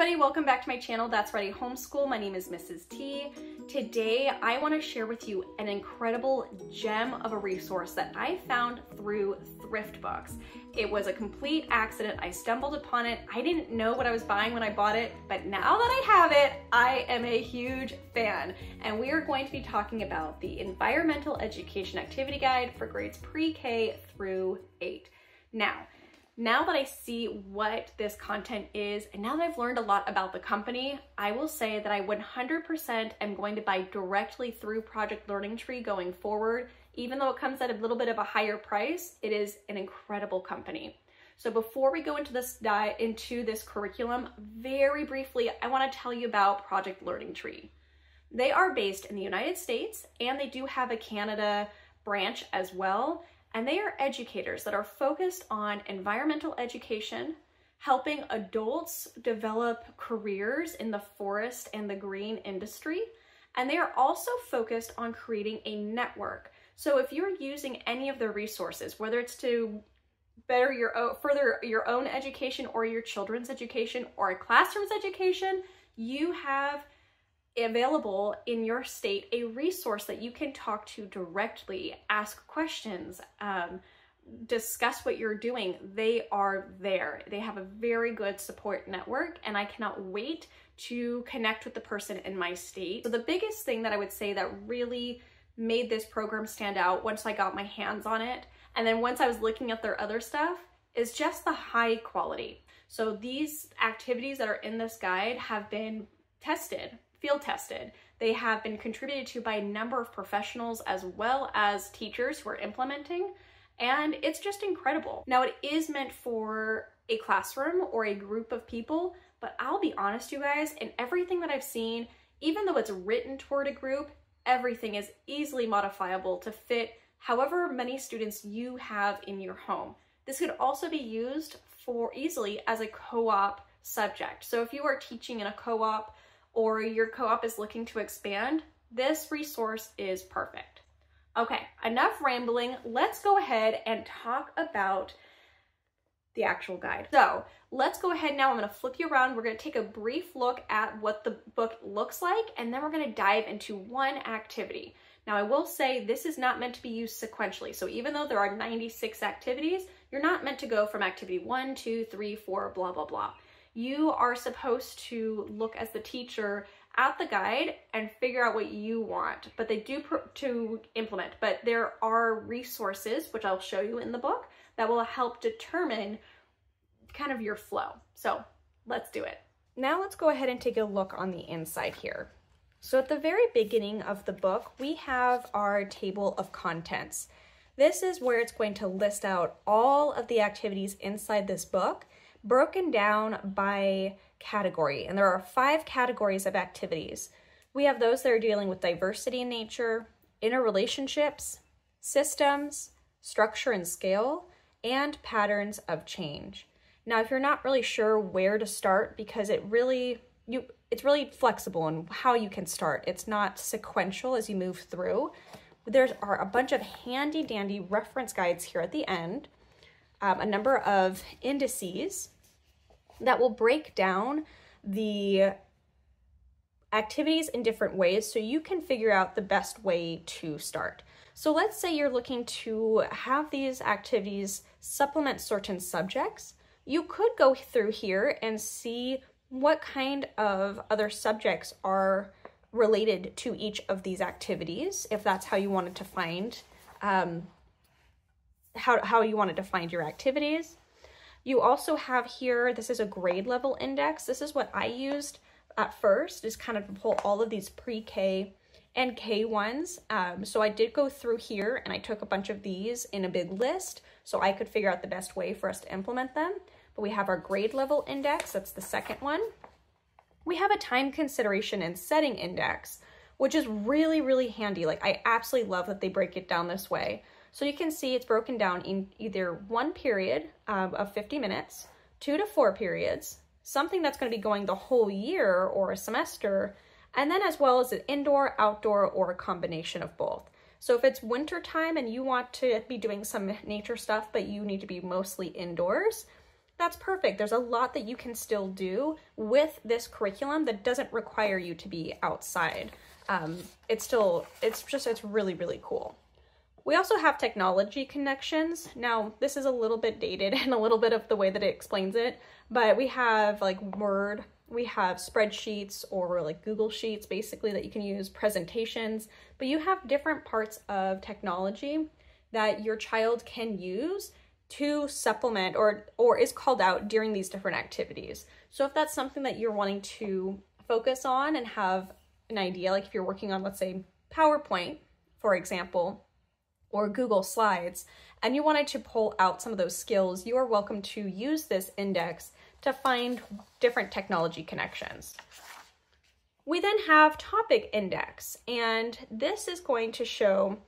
everybody, welcome back to my channel, That's Ready Homeschool. My name is Mrs. T. Today, I want to share with you an incredible gem of a resource that I found through thrift books. It was a complete accident. I stumbled upon it. I didn't know what I was buying when I bought it, but now that I have it, I am a huge fan. And we are going to be talking about the Environmental Education Activity Guide for grades pre-K through 8. Now that I see what this content is, and now that I've learned a lot about the company, I will say that I 100% am going to buy directly through Project Learning Tree going forward. Even though it comes at a little bit of a higher price, it is an incredible company. So before we go into this curriculum, very briefly, I want to tell you about Project Learning Tree. They are based in the United States, and they do have a Canada branch as well. And they are educators that are focused on environmental education, helping adults develop careers in the forest and the green industry. And they are also focused on creating a network. So if you're using any of their resources, whether it's to further your own education or your children's education or a classroom's education, you have available in your state a resource that you can talk to directly, ask questions, discuss what you're doing. They are there. They have a very good support network, and I cannot wait to connect with the person in my state. So the biggest thing that I would say that really made this program stand out once I got my hands on it, and then once I was looking at their other stuff, is just the high quality. So these activities that are in this guide have been field tested. They have been contributed to by a number of professionals as well as teachers who are implementing, and it's just incredible. Now, it is meant for a classroom or a group of people, but I'll be honest, you guys, in everything that I've seen, even though it's written toward a group, everything is easily modifiable to fit however many students you have in your home. This could also be used easily as a co-op subject. So if you are teaching in a co-op, or your co-op is looking to expand, this resource is perfect. Okay, enough rambling. Let's go ahead and talk about the actual guide. So let's go ahead now. I'm going to flip you around. We're going to take a brief look at what the book looks like, and then we're going to dive into one activity. Now, I will say this is not meant to be used sequentially. So even though there are 96 activities, you're not meant to go from activity 1, 2, 3, 4, blah, blah, blah. You are supposed to look as the teacher at the guide and figure out what you want, but they do to implement. But there are resources, which I'll show you in the book, that will help determine kind of your flow. So let's do it. Now let's go ahead and take a look on the inside here. So at the very beginning of the book, we have our table of contents. This is where it's going to list out all of the activities inside this book, broken down by category. And there are 5 categories of activities. We have those that are dealing with diversity in nature, interrelationships, systems, structure and scale, and patterns of change. Now, if you're not really sure where to start, because it's really flexible in how you can start. It's not sequential as you move through. There are a bunch of handy dandy reference guides here at the end. A number of indices that will break down the activities in different ways so you can figure out the best way to start. So let's say you're looking to have these activities supplement certain subjects. You could go through here and see what kind of other subjects are related to each of these activities, if that's how you wanted to find how you wanted to find your activities. You also have here, this is a grade level index. This is what I used at first, is kind of to pull all of these pre-K and K ones. So I did go through here and I took a bunch of these in a big list so I could figure out the best way for us to implement them. But we have our grade level index, that's the second one. We have a time consideration and setting index, which is really, really handy. Like, I absolutely love that they break it down this way. So you can see it's broken down in either one period of 50 minutes, 2 to 4 periods, something that's going to be going the whole year or a semester, and then as well as an indoor, outdoor, or a combination of both. So if it's winter time and you want to be doing some nature stuff, but you need to be mostly indoors, that's perfect. There's a lot that you can still do with this curriculum that doesn't require you to be outside. It's really, really cool. We also have technology connections. Now, this is a little bit dated and a little bit of the way that it explains it, but we have like Word, we have spreadsheets or like Google Sheets basically that you can use, presentations, but you have different parts of technology that your child can use to supplement or is called out during these different activities. So if that's something that you're wanting to focus on and have an idea, like if you're working on, let's say, PowerPoint, for example, or Google Slides, and you wanted to pull out some of those skills, you are welcome to use this index to find different technology connections. We then have topic index, and this is going to show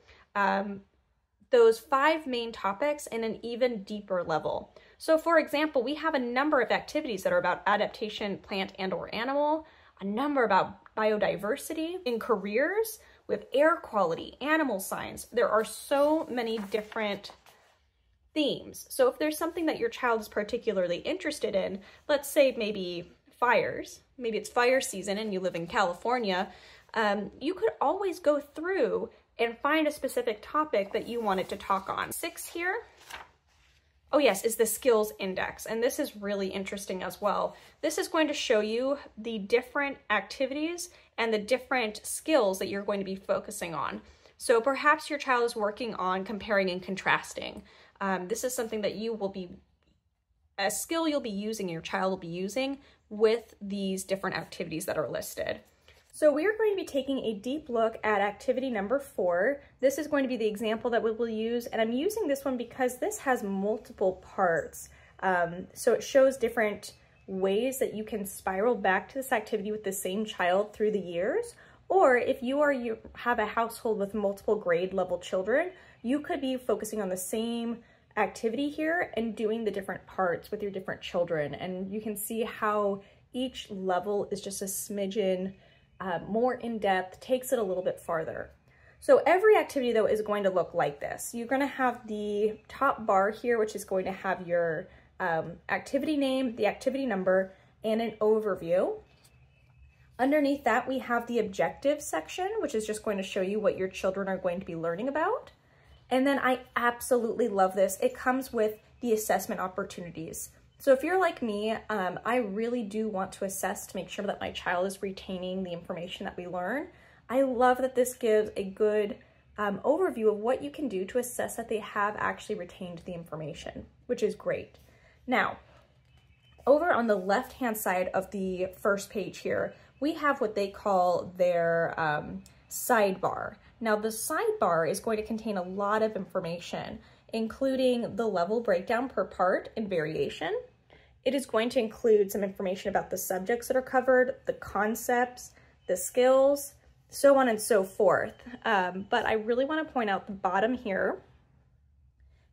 those 5 main topics in an even deeper level. So for example, we have a number of activities that are about adaptation, plant and or animal, a number about biodiversity. In careers, with air quality, animal science, there are so many different themes. So if there's something that your child is particularly interested in, let's say maybe fires, maybe it's fire season and you live in California, you could always go through and find a specific topic that you wanted to talk on. 6 here, oh yes, is the skills index. And this is really interesting as well. This is going to show you the different activities and the different skills that you're going to be focusing on. So perhaps your child is working on comparing and contrasting. This is something that a skill you'll be using, your child will be using with these different activities that are listed. So we are going to be taking a deep look at activity number 4. This is going to be the example that we will use, and I'm using this one because this has multiple parts. So it shows different ways that you can spiral back to this activity with the same child through the years, or if you have a household with multiple grade level children, you could be focusing on the same activity here and doing the different parts with your different children, and you can see how each level is just a smidgen more in-depth, takes it a little bit farther. So every activity though is going to look like this. You're going to have the top bar here, which is going to have your activity name, the activity number, and an overview. Underneath that, we have the objectives section, which is just going to show you what your children are going to be learning about. And then I absolutely love this. It comes with the assessment opportunities. So if you're like me, I really do want to assess to make sure that my child is retaining the information that we learn. I love that this gives a good overview of what you can do to assess that they have actually retained the information, which is great. Now, over on the left-hand side of the first page here, we have what they call their sidebar. Now, the sidebar is going to contain a lot of information, including the level breakdown per part and variation. It is going to include some information about the subjects that are covered, the concepts, the skills, so on and so forth. But I really want to point out the bottom here,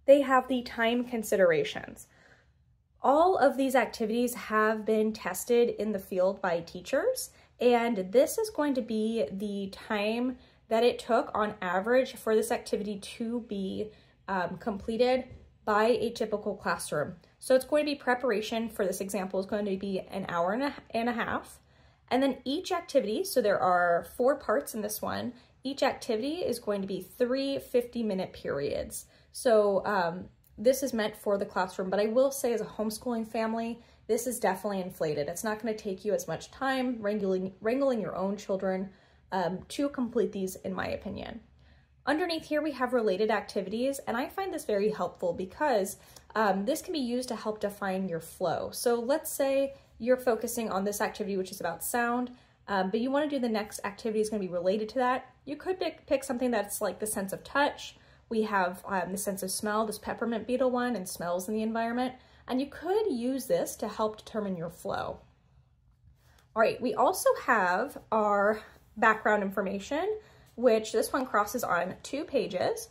they have the time considerations. All of these activities have been tested in the field by teachers, and this is going to be the time that it took on average for this activity to be completed by a typical classroom. So it's going to be preparation for this example is going to be an hour and a half. And then each activity, so there are 4 parts in this one, each activity is going to be 3 50-minute periods. So this is meant for the classroom, but I will say as a homeschooling family, this is definitely inflated. It's not going to take you as much time wrangling your own children to complete these, in my opinion. Underneath here, we have related activities, and I find this very helpful because this can be used to help define your flow. So let's say you're focusing on this activity, which is about sound, but you want to do the next activity is going to be related to that. You could pick something that's like the sense of touch. We have the sense of smell, this peppermint beetle one, and smells in the environment, and you could use this to help determine your flow. All right, we also have our background information, which this one crosses on 2 pages.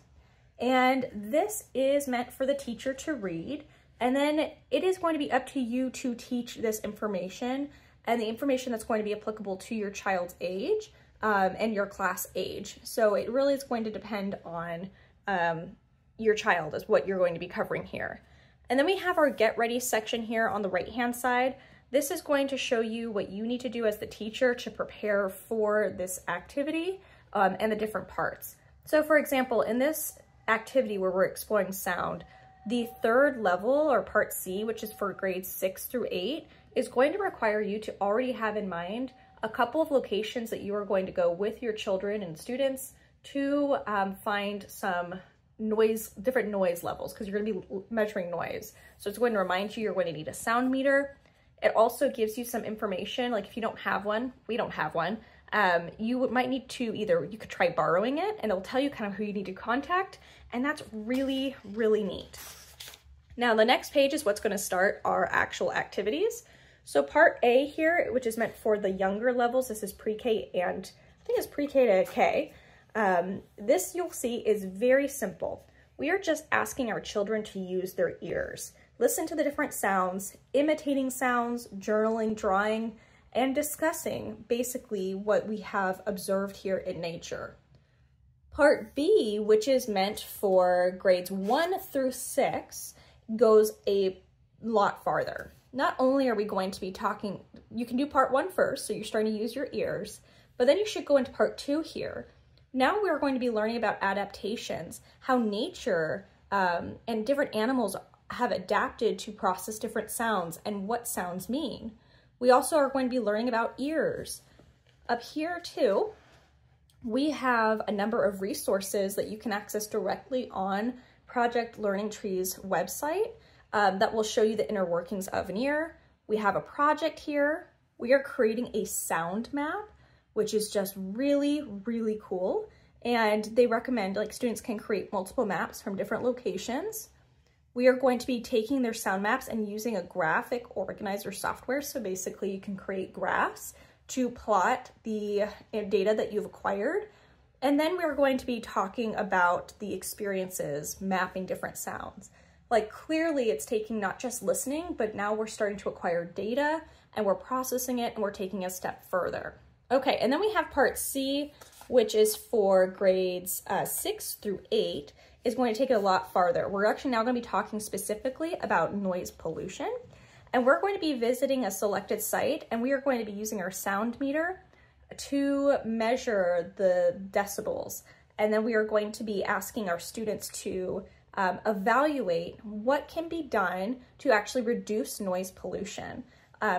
And this is meant for the teacher to read. And then it is going to be up to you to teach this information and the information that's going to be applicable to your child's age and your class age. So it really is going to depend on your child is what you're going to be covering here. And then we have our Get Ready section here on the right-hand side. This is going to show you what you need to do as the teacher to prepare for this activity and the different parts. So for example, in this activity where we're exploring sound, the third level, or part C, which is for grades 6 through 8, is going to require you to already have in mind a couple of locations that you are going to go with your children and students to find some different noise levels, because you're going to be measuring noise. So it's going to remind you you're going to need a sound meter. It also gives you some information, like if you don't have one, we don't have one, you might need to you could try borrowing it, and it'll tell you kind of who you need to contact, and that's really, really neat. Now the next page is what's going to start our actual activities. So part A here, which is meant for the younger levels, this is pre-K and I think it's pre-K to K. This you'll see is very simple. We are just asking our children to use their ears. Listen to the different sounds, imitating sounds, journaling, drawing, and discussing basically what we have observed here in nature. Part B, which is meant for grades 1 through 6, goes a lot farther. Not only are we going to be talking, you can do part 1 first, so you're starting to use your ears, but then you should go into part 2 here. Now we're going to be learning about adaptations, how nature and different animals have adapted to process different sounds and what sounds mean. We also are going to be learning about ears. Up here too, we have a number of resources that you can access directly on Project Learning Tree's website that will show you the inner workings of an ear. We have a project here. We are creating a sound map, which is just really, really cool. And they recommend, like, students can create multiple maps from different locations. We are going to be taking their sound maps and using a graphic organizer software. So basically you can create graphs to plot the data that you've acquired. And then we're going to be talking about the experiences, mapping different sounds. Like, clearly it's taking not just listening, but now we're starting to acquire data and we're processing it and we're taking a step further. Okay, and then we have part C, which is for grades 6 through 8, is going to take it a lot farther. We're actually now going to be talking specifically about noise pollution, and we're going to be visiting a selected site, and we are going to be using our sound meter to measure the decibels. And then we are going to be asking our students to evaluate what can be done to actually reduce noise pollution.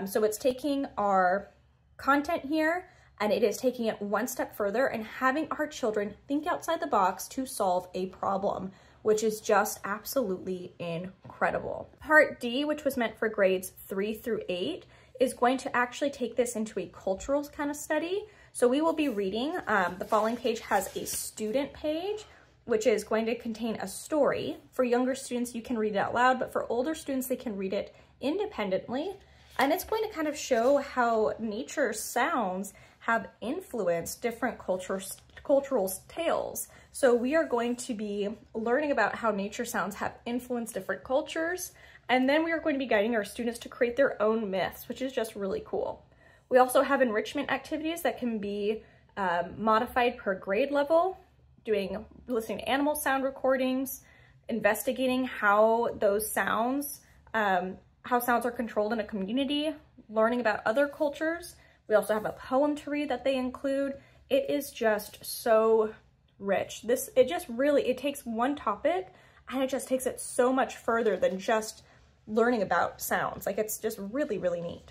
So it's taking our content here, and it is taking it one step further and having our children think outside the box to solve a problem, which is just absolutely incredible. Part D, which was meant for grades 3 through 8, is going to actually take this into a cultural kind of study. So we will be reading, the following page has a student page, which is going to contain a story. For younger students, you can read it out loud, but for older students, they can read it independently. And it's going to kind of show how nature sounds have influenced different cultural tales. So we are going to be learning about how nature sounds have influenced different cultures, and then we are going to be guiding our students to create their own myths, which is just really cool. We also have enrichment activities that can be modified per grade level, listening to animal sound recordings, investigating how those sounds, how sounds are controlled in a community, learning about other cultures. We also have a poem to read that they include. It is just so rich. It takes one topic and it just takes it so much further than just learning about sounds. Like, it's just really, really neat.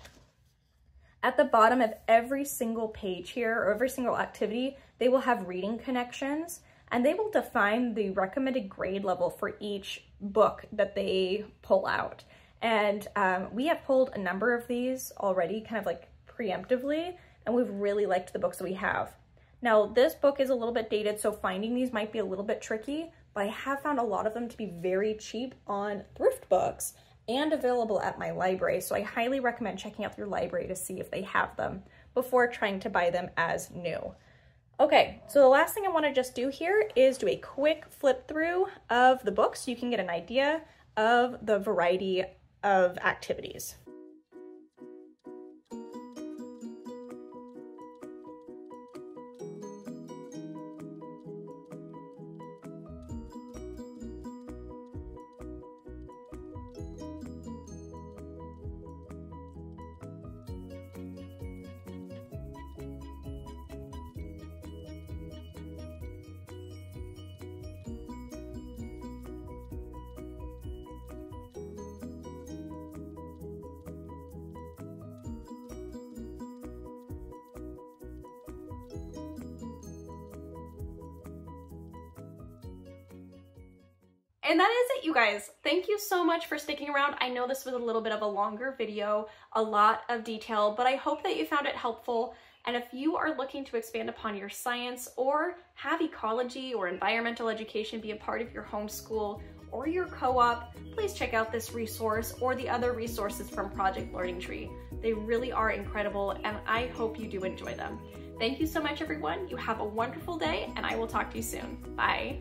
At the bottom of every single page here, or every single activity, they will have reading connections, and they will define the recommended grade level for each book that they pull out. And we have pulled a number of these already, kind of like preemptively, and we've really liked the books that we have. Now, this book is a little bit dated, so finding these might be a little bit tricky, but I have found a lot of them to be very cheap on thrift books and available at my library. So I highly recommend checking out your library to see if they have them before trying to buy them as new. Okay, so the last thing I want to just do here is do a quick flip through of the book so you can get an idea of the variety of activities. And that is it, you guys. Thank you so much for sticking around. I know this was a little bit of a longer video, a lot of detail, but I hope that you found it helpful. And if you are looking to expand upon your science or have ecology or environmental education be a part of your homeschool or your co-op, please check out this resource or the other resources from Project Learning Tree. They really are incredible, and I hope you do enjoy them. Thank you so much, everyone. You have a wonderful day, and I will talk to you soon. Bye.